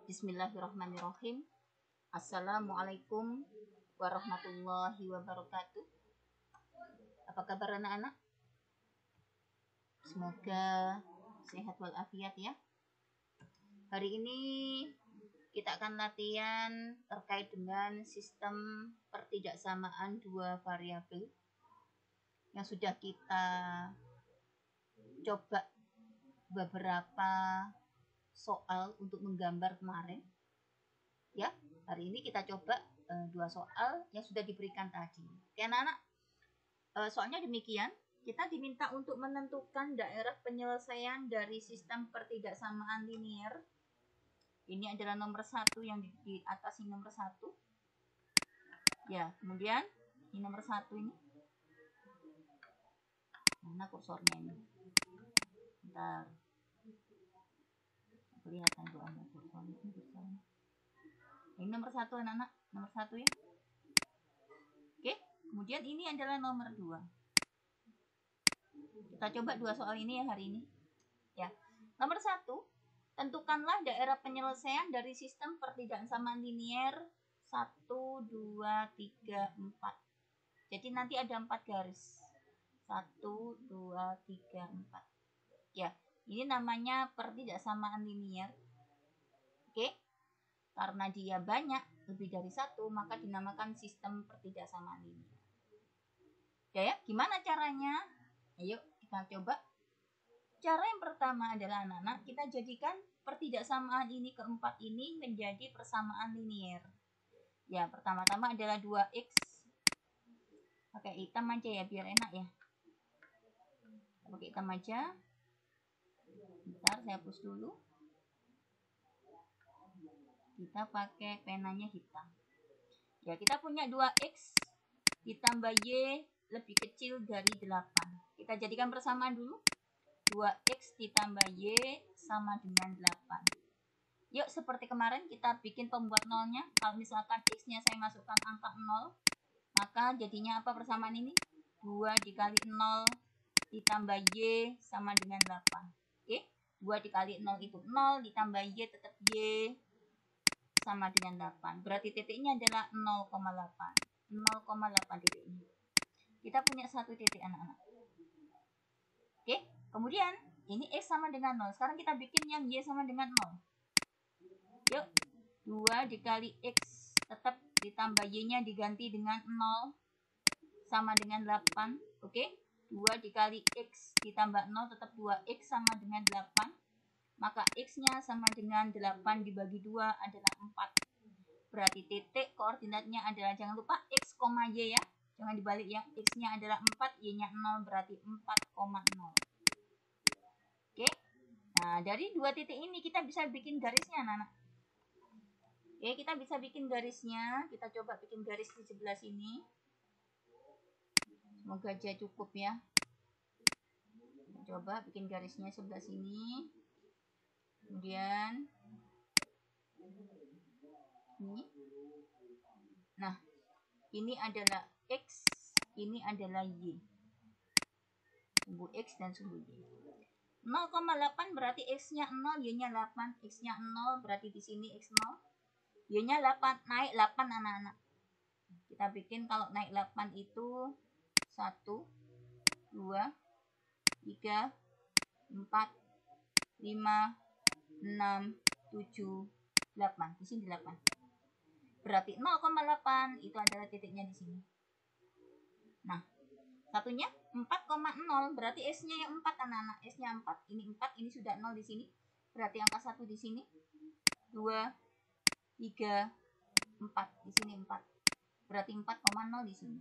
Bismillahirrahmanirrahim. Assalamualaikum warahmatullahi wabarakatuh. Apa kabar anak-anak? Semoga sehat walafiat ya. Hari ini kita akan latihan terkait dengan sistem pertidaksamaan dua variabel yang sudah kita coba beberapa soal untuk menggambar kemarin. Ya, hari ini kita coba dua soal yang sudah diberikan tadi. Oke anak-anak, soalnya demikian, kita diminta untuk menentukan daerah penyelesaian dari sistem pertidaksamaan linier. Ini adalah nomor 1 yang di atas ini nomor 1. Ya, kemudian ini nomor 1 ini. Mana kursornya ini? Bentar. Kelihatan tuh ada kursornya. Ini nomor 1 anak-anak, nomor 1 ya. Oke, kemudian ini adalah nomor 2. Kita coba dua soal ini ya hari ini. Ya, nomor 1, tentukanlah daerah penyelesaian dari sistem pertidaksamaan linier 1, 2, 3, 4. Jadi nanti ada 4 garis. 1, 2, 3, 4. Ya, ini namanya pertidaksamaan linier. Oke, karena dia banyak, lebih dari 1, maka dinamakan sistem pertidaksamaan linier. Oke ya, gimana caranya? Ayo kita coba. Cara yang pertama adalah anak-anak, kita jadikan pertidaksamaan ini keempat ini menjadi persamaan linier. Ya, pertama-tama adalah 2x. Pakai hitam aja ya, biar enak ya. Pakai hitam aja. Bentar, saya hapus dulu. Kita pakai penanya hitam. Ya, kita punya 2x ditambah y lebih kecil dari 8. Kita jadikan persamaan dulu. 2x ditambah y sama dengan 8. Yuk, seperti kemarin kita bikin pembuat nolnya. Kalau misalkan x-nya saya masukkan angka 0, maka jadinya apa persamaan ini? 2 dikali 0 ditambah y sama dengan 8. Oke, 2 dikali 0 itu 0, ditambah y tetap y sama dengan 8. Berarti titiknya adalah 0,8. 0,8 titiknya. Kita punya satu titik anak-anak. Oke, kemudian ini x sama dengan 0. Sekarang kita bikin yang y sama dengan 0. Yuk, 2 dikali x tetap ditambah y-nya diganti dengan 0 sama dengan 8. Oke, 2 dikali x ditambah 0 tetap 2x sama dengan 8. Maka x-nya sama dengan 8 dibagi 2 adalah 4. Berarti titik koordinatnya adalah, jangan lupa x, y ya. Jangan dibalik ya. X-nya adalah 4, y-nya 0, berarti 4,0. Oke. Nah, dari dua titik ini kita bisa bikin garisnya, anak-anak. Oke, kita bisa bikin garisnya. Kita coba bikin garis di sebelah sini. Semoga aja cukup ya. Kita coba bikin garisnya sebelah sini. Kemudian ini. Nah, ini adalah x, ini adalah y. Sumbu x dan sumbu y. 0,8 berarti x-nya 0, y-nya 8. X-nya 0 berarti di sini x 0. Y-nya 8, naik 8 anak-anak. Kita bikin kalau naik 8 itu 1, 2, 3, 4, 5, 6, 7, 8. Di sini 8. Berarti 0,8 itu adalah titiknya di sini. Nah, satunya 4,0 berarti S-nya yang 4 anak-anak. S-nya 4, ini 4, ini sudah 0 di sini. Berarti angka 1 di sini. 2, 3, 4. Di sini 4. Berarti 4,0 di sini.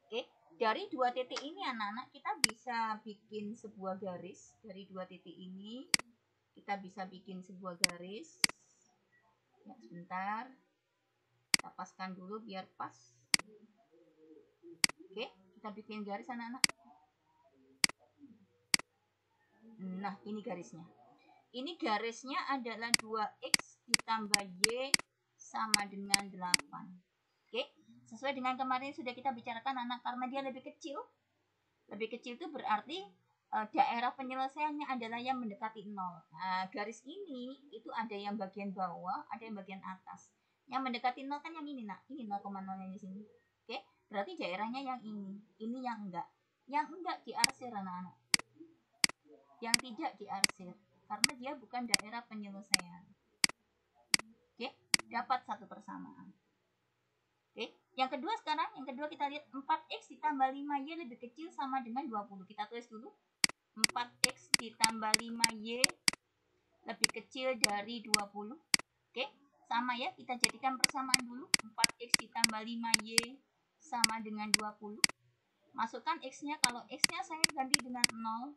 Oke, dari dua titik ini anak-anak kita bisa bikin sebuah garis. Dari dua titik ini kita bisa bikin sebuah garis. Ya, sebentar. Kita paskan dulu biar pas. Oke, kita bikin garis anak-anak. Nah, ini garisnya. Ini garisnya adalah 2x ditambah y sama dengan 8. Oke, sesuai dengan kemarin sudah kita bicarakan anak, karena dia lebih kecil. Lebih kecil itu berarti daerah penyelesaiannya adalah yang mendekati 0. Nah, garis ini itu ada yang bagian bawah, ada yang bagian atas. Yang mendekati 0 kan yang ini, nak. Ini 0,0 di sini. Oke, berarti daerahnya yang ini. Ini yang enggak. Yang enggak diarsir, anak-anak. Yang tidak diarsir karena dia bukan daerah penyelesaian. Oke, dapat satu persamaan. Oke, yang kedua sekarang, yang kedua kita lihat 4x ditambah 5y lebih kecil sama dengan 20. Kita tulis dulu. 4x ditambah 5y lebih kecil dari 20. Oke, sama ya, kita jadikan persamaan dulu. 4x ditambah 5y sama dengan 20. Masukkan x-nya, kalau x-nya saya ganti dengan 0,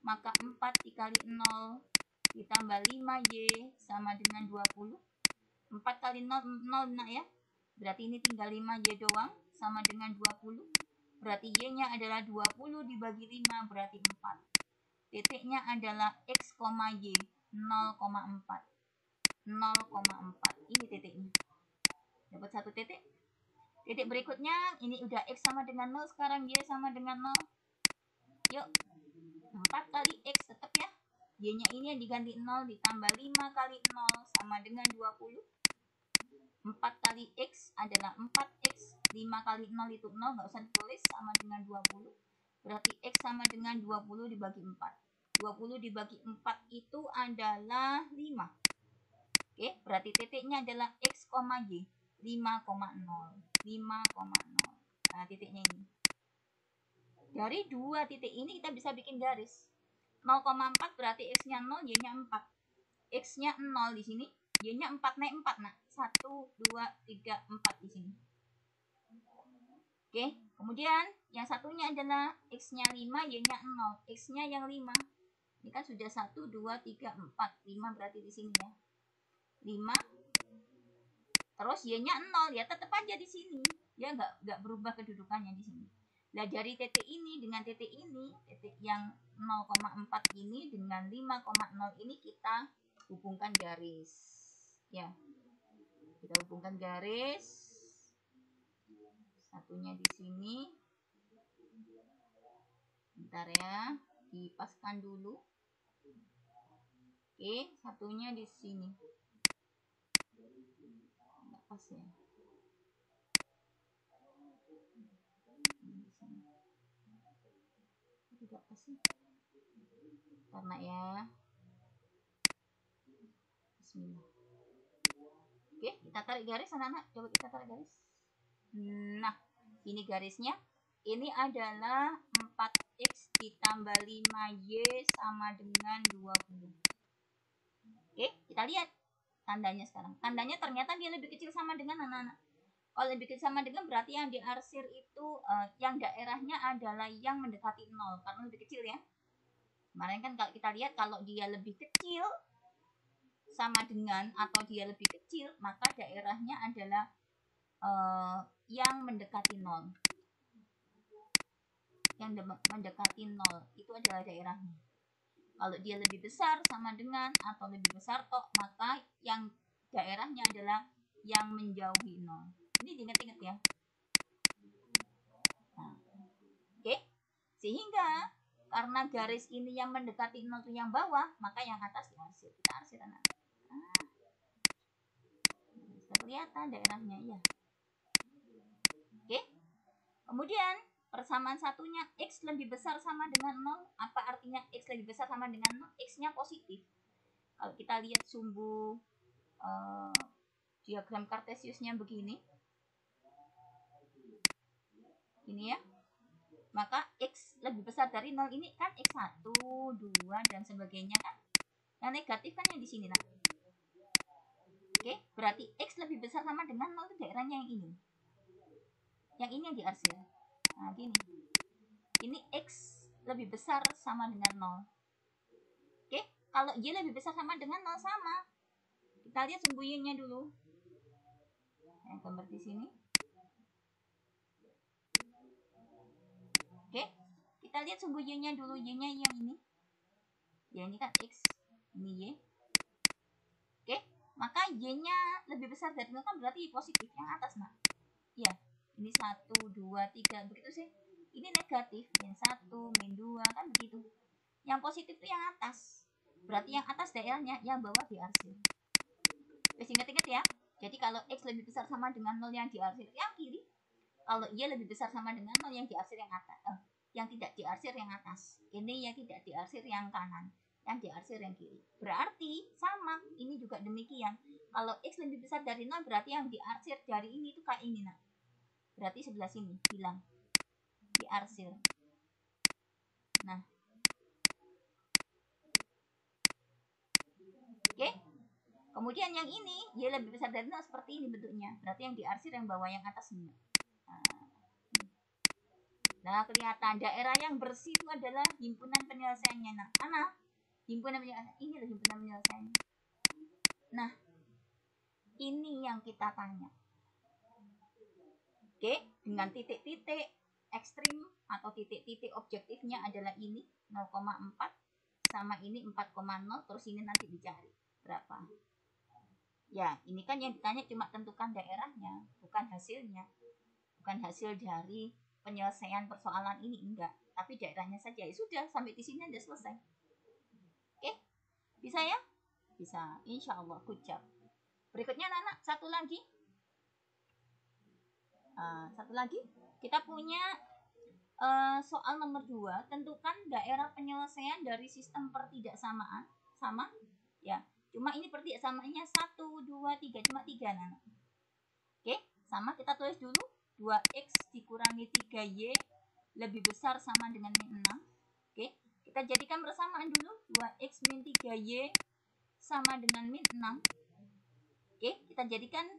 maka 4 dikali 0 ditambah 5y sama dengan 20. 4 kali 0, 0 nak ya. Berarti ini tinggal 5y doang sama dengan 20. Berarti y-nya adalah 20 dibagi 5 berarti 4. Titiknya adalah x, y 0,4. 0,4. Ini titiknya. Dapat satu titik. Titik berikutnya, ini udah x sama dengan 0, sekarang y sama dengan 0. Yuk, 4 kali x tetap ya. Y-nya ini yang diganti 0 ditambah 5 kali 0 sama dengan 20. 4 kali x adalah 4x. 5 kali 0 itu 0, nggak usah ditulis, sama dengan 20. Berarti x sama dengan 20 dibagi 4. 20 dibagi 4 itu adalah 5. Oke, berarti titiknya adalah x, y 5,0. 5,0. Nah, titiknya ini. Dari dua titik ini kita bisa bikin garis. 0,4 berarti x-nya 0, y-nya 4. X-nya 0 di sini, y-nya 4 naik 4, nah. 1, 2, 3, 4 di sini. Oke, kemudian yang satunya adalah x-nya 5, y-nya 0. X-nya yang 5. Ini kan sudah 1, 2, 3, 4. 5 berarti di sini ya. 5. Terus y-nya 0, ya tetap aja di sini. Ya nggak berubah kedudukannya di sini. Nah, dari titik ini dengan titik ini, titik yang 0,4 ini dengan 5,0 ini kita hubungkan garis. Ya. Kita hubungkan garis. Satunya di sini. Bentar ya, dipaskan dulu. Oke, satunya di sini. Nggak pas ya. Tidak pas sih. Karena ya. Bismillah. Oke, kita tarik garis anak-anak. Coba kita tarik garis. Nah, ini garisnya. Ini adalah 4x ditambah 5y sama dengan 20. Oke, kita lihat tandanya sekarang. Tandanya ternyata dia lebih kecil sama dengan anak-anak. Kalau lebih kecil sama dengan berarti yang diarsir itu yang daerahnya adalah yang mendekati 0 karena lebih kecil ya. Kemarin kan kalau kita lihat kalau dia lebih kecil sama dengan atau dia lebih kecil maka daerahnya adalah yang mendekati 0. Yang mendekati 0 itu adalah daerahnya. Kalau dia lebih besar sama dengan atau lebih besar tok maka yang daerahnya adalah yang menjauhi 0. Ini diingat-ingat ya. Nah, oke. Sehingga karena garis ini yang mendekati 0 itu yang bawah, maka yang atas diarsir. Kita arsir anak. Nah, bisa kelihatan daerahnya ya. Oke. Kemudian persamaan satunya x lebih besar sama dengan 0. Apa artinya x lebih besar sama dengan 0? X-nya positif. Kalau kita lihat sumbu diagram kartesiusnya begini. Ini ya. Maka x lebih besar dari 0 ini kan x1, 2 dan sebagainya kan. Yang negatif kan yang di sini nak. Oke, berarti x lebih besar sama dengan 0 itu daerahnya yang ini. Yang ini yang diarsir. Nah, gini. Ini x lebih besar sama dengan 0. Oke, kalau y lebih besar sama dengan 0 sama. Kita lihat sumbu y-nya dulu. Yang gambar di sini. Oke, kita lihat sumbu y-nya dulu. Y-nya yang ini. Ya, ini kan x. Ini y. Oke, maka y-nya lebih besar dari 0 kan berarti positif yang atas, nak. Iya, ini 1, 2, 3, begitu sih. Ini negatif, min 1, min 2, kan begitu. Yang positif itu yang atas. Berarti yang atas daerahnya, yang bawah diarsir. Terus ingat-ingat ya. Jadi kalau X lebih besar sama dengan 0 yang diarsir yang kiri, kalau Y lebih besar sama dengan 0 yang diarsir yang atas. Yang tidak diarsir yang atas. Ini yang tidak diarsir yang kanan. Yang diarsir yang kiri. Berarti sama, ini juga demikian. Kalau X lebih besar dari 0 berarti yang diarsir dari ini itu kayak ini, nah. Berarti sebelah sini, bilang. Diarsir. Nah. Oke? Kemudian yang ini, Y lebih besar dari 0 seperti ini bentuknya. Berarti yang diarsir yang bawah, yang atas enggak. Nah, kelihatan daerah yang bersih itu adalah himpunan penyelesaiannya. Nah, anak, himpunan penyelesaian, ini loh himpunan penyelesaiannya. Nah, ini yang kita tanya. Oke, dengan titik-titik ekstrim atau titik-titik objektifnya adalah ini 0,4 sama ini 4,0, terus ini nanti dicari berapa. Ya, ini kan yang ditanya cuma tentukan daerahnya, bukan hasilnya. Bukan hasil dari penyelesaian persoalan ini, enggak. Tapi daerahnya saja. Ya sudah, sampai di sini sudah selesai. Oke? Bisa ya? Bisa. Insya Allah. Good job. Berikutnya anak-anak, satu lagi. Satu lagi. Kita punya soal nomor 2. Tentukan daerah penyelesaian dari sistem pertidaksamaan. Sama? Ya. Cuma ini pertidaksamaannya 1, 2, 3. Cuma 3 anak-anak. Oke? Sama, kita tulis dulu. 2x dikurangi 3y lebih besar sama dengan min 6. Oke, kita jadikan persamaan dulu. 2x min 3y sama dengan min 6. Oke, kita jadikan,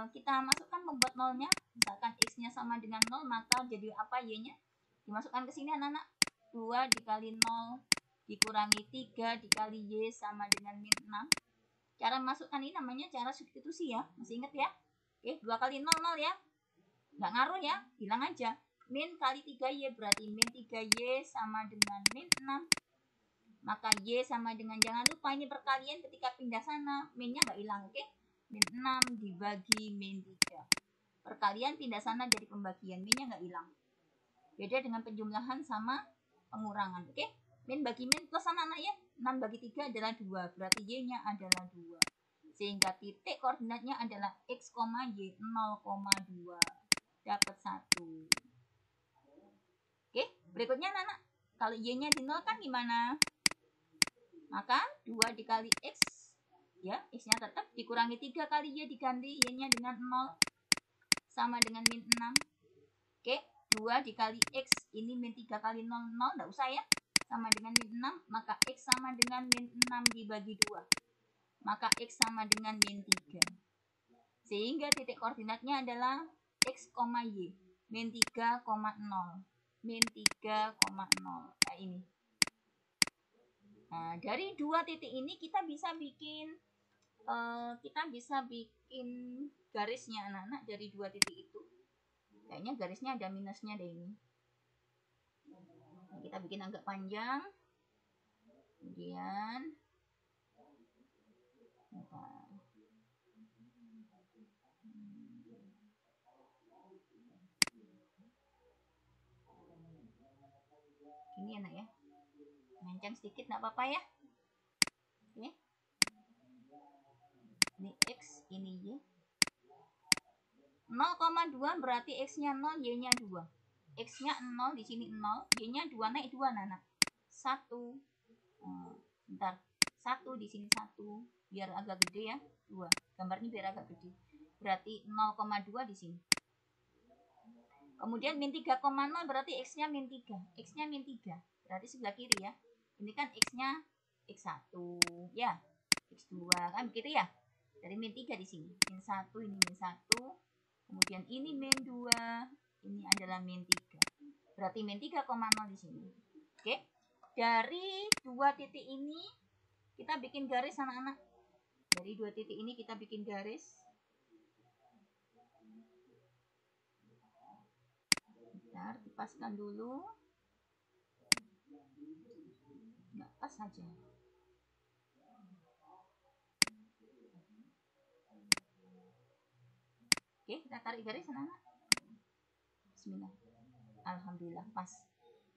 kita masukkan membuat nolnya. Misalkan x-nya sama dengan 0, maka jadi apa y-nya? Dimasukkan ke sini anak-anak. 2 dikali 0 dikurangi 3 dikali y sama dengan min 6. Cara masukkan ini namanya cara substitusi ya. Masih ingat ya? Oke, 2 kali 0, 0 ya. Nggak ngaruh ya, bilang aja. Min kali 3y berarti min 3y sama dengan min 6. Maka y sama dengan, jangan lupa ini perkalian ketika pindah sana. Minnya nggak hilang, oke? Min 6 dibagi min 3. Perkalian pindah sana jadi pembagian. Minnya nggak hilang. Beda dengan penjumlahan sama pengurangan, oke? Min bagi min plus anak-anak ya. 6 bagi 3 adalah 2. Berarti y-nya adalah 2. Sehingga titik koordinatnya adalah x, y 0,2. Dapat 1. Oke, berikutnya anak-anak. Kalau y-nya di 0 kan gimana? Maka 2 dikali x, ya, x-nya tetap dikurangi 3 kali y diganti y-nya dengan 0 sama dengan min 6. Oke, 2 dikali x, ini min 3 kali 0, 0, enggak usah ya. Sama dengan min 6, maka x sama dengan min 6 dibagi 2. Maka x sama dengan min 3. Sehingga titik koordinatnya adalah x, y min 3,0. Min 3,0. Nah, ini. Nah, dari dua titik ini kita bisa bikin garisnya anak-anak dari dua titik itu. Kayaknya garisnya ada minusnya deh ini. Nah, kita bikin agak panjang. Kemudian ini enak ya, mencang sedikit nggak apa-apa ya. Oke, ini x, ini y. 0,2 berarti x-nya 0, y-nya 2. X-nya 0, di sini 0, y-nya 2, naik 2 anak. 1. Bentar. 1 di sini 1, biar agak gede ya. 2. Gambarnya biar agak gede. Berarti 0,2 di sini. Kemudian min 3,0 berarti x-nya min 3. X-nya min 3. Berarti sebelah kiri ya. Ini kan x-nya x1 ya. X2 kan begitu ya. Dari min 3 di sini. Min 1, ini min 1. Kemudian ini min 2. Ini adalah min 3. Berarti min 3,0 di sini. Oke. Dari dua titik ini kita bikin garis anak-anak. Dari dua titik ini kita bikin garis. Bentar, dipaskan dulu. Nggak pas saja. Oke, kita tarik garis anak-anak. Bismillah. Alhamdulillah pas.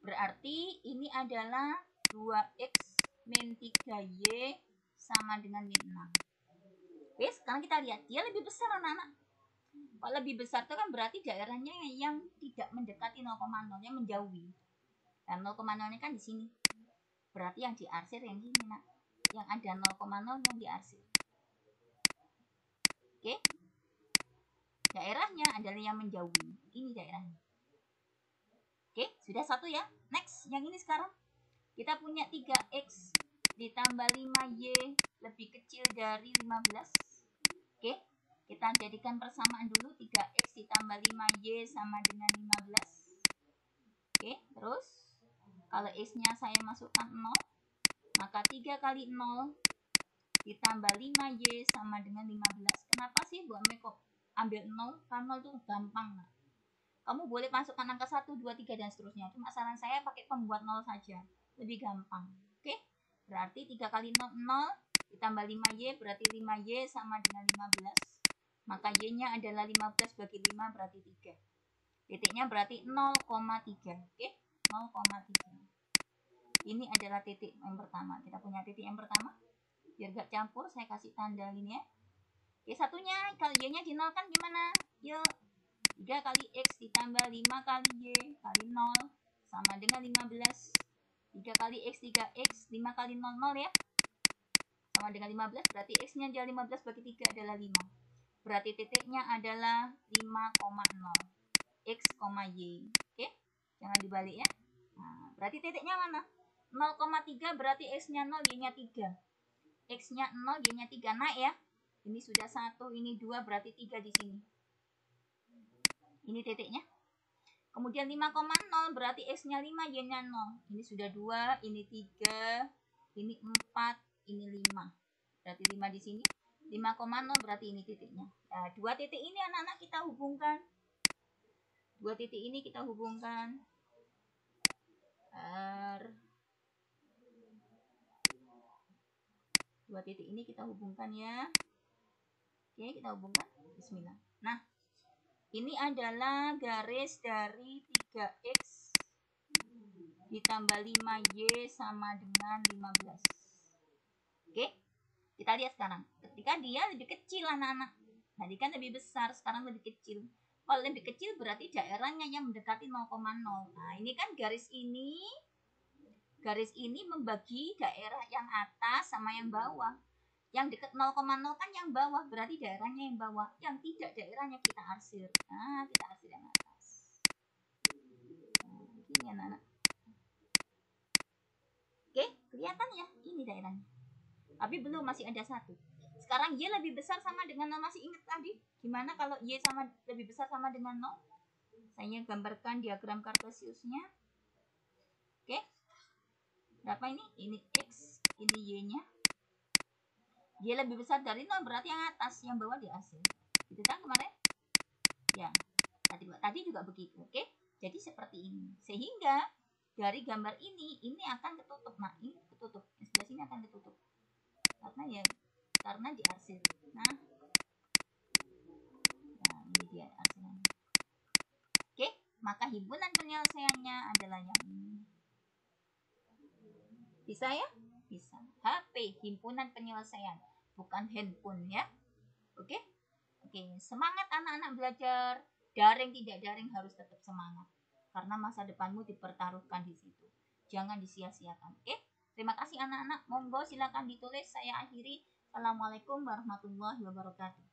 Berarti ini adalah 2x min 3y sama dengan min 6. Oke, sekarang kita lihat. Dia lebih besar anak-anak. Kalau lebih besar itu kan berarti daerahnya yang tidak mendekati 0,0, yang menjauhi. Dan 0,0 ini kan di sini. Berarti yang diarsir yang sini, nak. Yang ada 0,0 yang diarsir. Oke. Daerahnya adalah yang menjauhi. Ini daerahnya. Oke, sudah satu ya. Next, yang ini sekarang. Kita punya 3x ditambah 5y lebih kecil dari 15. Oke, kita jadikan persamaan dulu. 3x ditambah 5y sama dengan 15. Oke, terus kalau x-nya saya masukkan 0, maka 3 kali 0 ditambah 5y sama dengan 15. Kenapa sih Bu Ame kok ambil 0? Karena 0 itu gampang. Nah. Kamu boleh masukkan angka 1, 2, 3, dan seterusnya. Cuma saran saya pakai pembuat 0 saja. Lebih gampang. Oke? Berarti 3 kali 0, 0 ditambah 5y berarti 5y sama dengan 15. Maka y-nya adalah 15 bagi 5 berarti 3. Titiknya berarti 0,3. Oke? 0,3. Ini adalah titik yang pertama. Kita punya titik yang pertama. Biar gak campur, saya kasih tanda ini ya. Oke, satunya, kalau y-nya dinolkan gimana? Yuk. 3 kali x ditambah 5 kali y kali 0 sama dengan 15. 3 kali x, 3x, 5 kali 0, 0 ya. Sama dengan 15, berarti x-nya adalah 15 bagi 3 adalah 5. Berarti titiknya adalah 5,0. X, y. Oke, jangan dibalik ya. Nah, berarti titiknya mana? 0,3 berarti x-nya 0, y-nya 3. X-nya 0, y-nya 3. Naik ya. Ini sudah 1, ini 2, berarti 3 di sini. Ini titiknya. Kemudian 5,0 berarti x-nya 5, y-nya 0. Ini sudah 2, ini 3, ini 4, ini 5. Berarti 5 di sini. 5,0 berarti ini titiknya. Nah, dua titik ini anak-anak kita hubungkan. Dua titik ini kita hubungkan. Dua titik ini kita hubungkan ya. Oke, kita hubungkan. Bismillah. Nah, ini adalah garis dari 3x ditambah 5y sama dengan 15. Oke, kita lihat sekarang. Ketika dia lebih kecil anak-anak. Tadi kan lebih besar, sekarang lebih kecil. Kalau lebih kecil berarti daerahnya yang mendekati 0,0. Nah, ini kan garis ini membagi daerah yang atas sama yang bawah. Yang dekat 0,0 kan yang bawah, berarti daerahnya yang bawah. Yang tidak daerahnya kita arsir. Nah, kita arsir yang atas. Nah, gini anak-anak. Oke, kelihatan ya? Ini daerahnya. Tapi belum, masih ada satu. Sekarang Y lebih besar sama dengan 0. Masih ingat tadi? Gimana kalau Y sama lebih besar sama dengan 0? Saya gambarkan diagram kartesiusnya. Oke. Berapa ini? Ini X, ini Y-nya. Y lebih besar dari 0 berarti yang atas, yang bawah diarsir. Gitu kan kemarin? Ya. Tadi juga begitu, oke? Jadi seperti ini. Sehingga dari gambar ini akan ketutup. Nah, ini ketutup. Yang sebelah sini akan ketutup. Karena diarsir. Nah, ini dia arsirannya. Oke, maka himpunan penyelesaiannya adalah yang ini. Bisa ya? Bisa. HP, himpunan penyelesaian, bukan handphone ya. Oke? Oke, semangat anak-anak belajar. Daring tidak daring harus tetap semangat. Karena masa depanmu dipertaruhkan di situ. Jangan disia-siakan. Oke? Terima kasih anak-anak. Monggo silakan ditulis. Saya akhiri. Assalamualaikum warahmatullahi wabarakatuh.